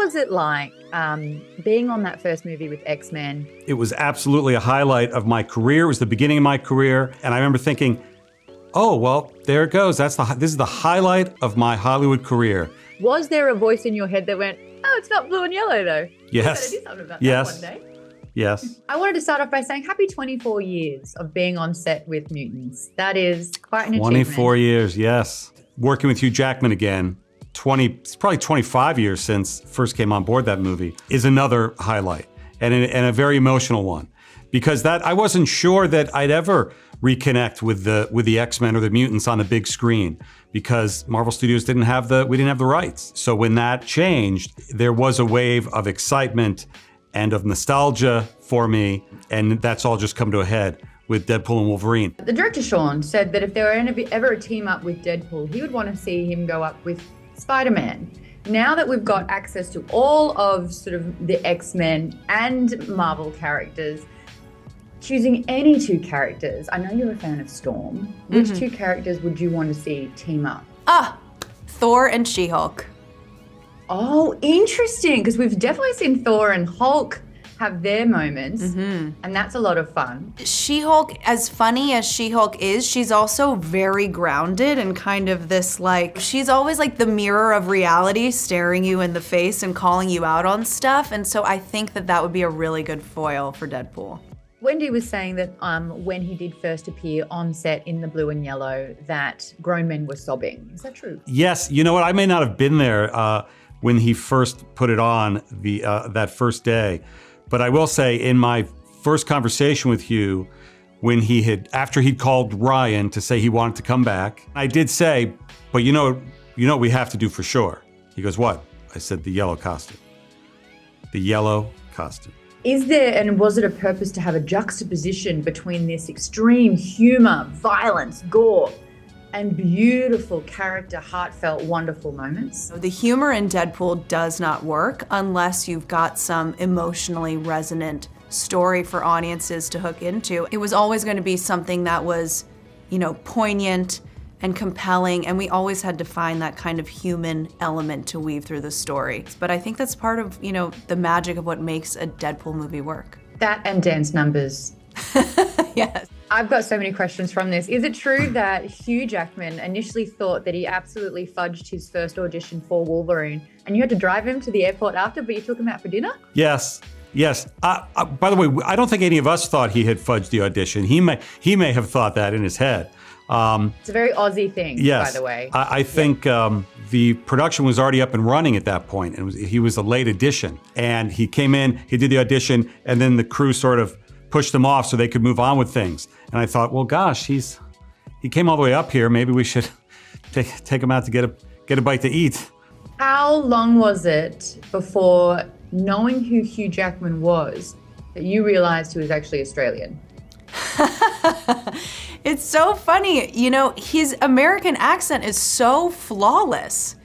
was it like being on that first movie with X-Men? It was absolutely a highlight of my career. It was the beginning of my career. And I remember thinking, oh, well, there it goes. This is the highlight of my Hollywood career. Was there a voice in your head that went, oh, it's not blue and yellow though? Yes. You better do something about Yes. that one day. Yes. I wanted to start off by saying happy 24 years of being on set with Mutants. That is quite an achievement. 24 years, yes. Working with Hugh Jackman again, it's probably 25 years since first came on board that movie, is another highlight and a very emotional one. Because I wasn't sure that I'd ever reconnect with the X-Men or the Mutants on the big screen because Marvel Studios didn't have the rights. So when that changed, there was a wave of excitement and of nostalgia for me, and that's all just come to a head with Deadpool and Wolverine. The director, Sean, said that if there were ever a team up with Deadpool, he would want to see him go up with Spider-Man. Now that we've got access to all of sort of the X-Men and Marvel characters, choosing any two characters, I know you're a fan of Storm, which two characters would you want to see team up? Thor and She-Hulk. Oh, interesting, because we've definitely seen Thor and Hulk have their moments, and that's a lot of fun. She-Hulk, as funny as She-Hulk is, she's also very grounded and kind of this she's always like the mirror of reality, staring you in the face and calling you out on stuff, and so I think that would be a really good foil for Deadpool. Wendy was saying that when he did first appear on set in the blue and yellow, that grown men were sobbing. Is that true? Yes, you know what, I may not have been there when he first put it on that first day. But I will say, in my first conversation with Hugh, after he'd called Ryan to say he wanted to come back, I did say, but you know what we have to do for sure? He goes, what? I said, the yellow costume. The yellow costume. Is there, and was it a purpose to have a juxtaposition between this extreme humor, violence, gore, and beautiful character, heartfelt, wonderful moments? The humor in Deadpool does not work unless you've got some emotionally resonant story for audiences to hook into. It was always going to be something that was, poignant and compelling, and we always had to find that kind of human element to weave through the story. But I think that's part of, the magic of what makes a Deadpool movie work. That and dance numbers. Yes. I've got so many questions from this. Is it true that Hugh Jackman initially thought that he absolutely fudged his first audition for Wolverine, and you had to drive him to the airport after, but you took him out for dinner? Yes. By the way, I don't think any of us thought he had fudged the audition. He may have thought that in his head. It's a very Aussie thing, yes, by the way. I think the production was already up and running at that point, and he was a late addition. And he came in, he did the audition, and then the crew sort of pushed him off so they could move on with things. And I thought, well, gosh, he came all the way up here. Maybe we should take him out to get a bite to eat. How long was it before, knowing who Hugh Jackman was, that you realized he was actually Australian? It's so funny, his American accent is so flawless.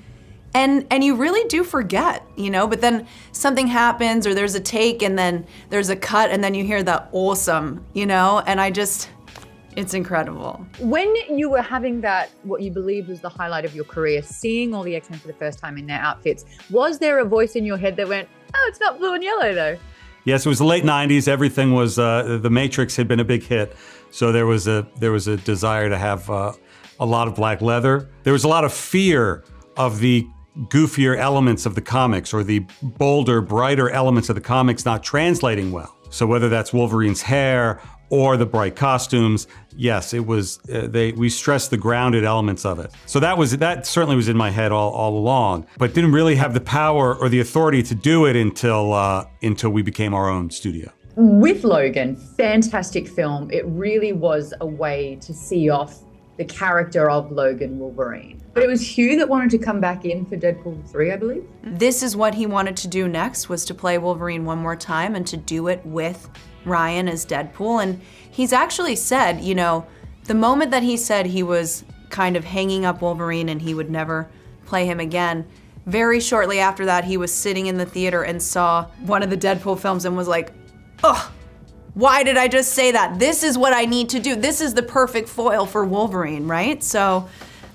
And you really do forget, but then something happens or there's a take and then there's a cut and then you hear the awesome, and it's incredible. When you were having that, what you believe was the highlight of your career, seeing all the X-Men for the first time in their outfits, was there a voice in your head that went, oh, it's not blue and yellow though? Yes, it was the late 90s. Everything was, The Matrix had been a big hit. So there was a desire to have a lot of black leather. There was a lot of fear of the goofier elements of the comics or the bolder, brighter elements of the comics not translating well. So whether that's Wolverine's hair or the bright costumes, yes, it was. We stressed the grounded elements of it. So that certainly was in my head all along, but didn't really have the power or the authority to do it until we became our own studio. With Logan, fantastic film. It really was a way to see off the character of Logan Wolverine. But it was Hugh that wanted to come back in for Deadpool 3, I believe. This is what he wanted to do next, was to play Wolverine one more time and to do it with Ryan as Deadpool. And he's actually said, the moment that he said he was kind of hanging up Wolverine and he would never play him again, very shortly after that, he was sitting in the theater and saw one of the Deadpool films and was like, ugh, why did I just say that? This is what I need to do. This is the perfect foil for Wolverine, right? So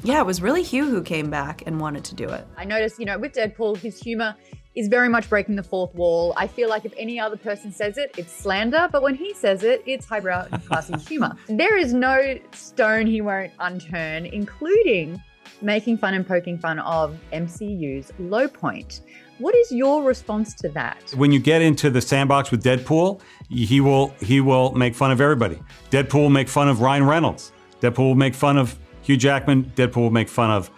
yeah, it was really Hugh who came back and wanted to do it. I noticed, with Deadpool, his humor is very much breaking the fourth wall. I feel like if any other person says it, it's slander, but when he says it, it's highbrow and classy humor. There is no stone he won't unturn, including making fun and poking fun of MCU's low point. What is your response to that? When you get into the sandbox with Deadpool, he will make fun of everybody. Deadpool will make fun of Ryan Reynolds. Deadpool will make fun of Hugh Jackman. Deadpool will make fun of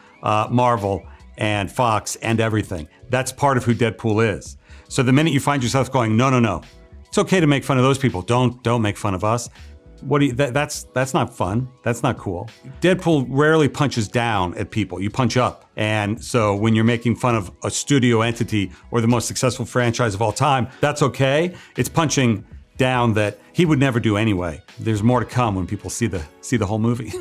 Marvel and Fox and everything. That's part of who Deadpool is. So the minute you find yourself going, no, it's okay to make fun of those people. Don't make fun of us. That's not fun. That's not cool. Deadpool rarely punches down at people. You punch up. And so when you're making fun of a studio entity or the most successful franchise of all time, that's okay. It's punching down that he would never do anyway. There's more to come when people see the whole movie.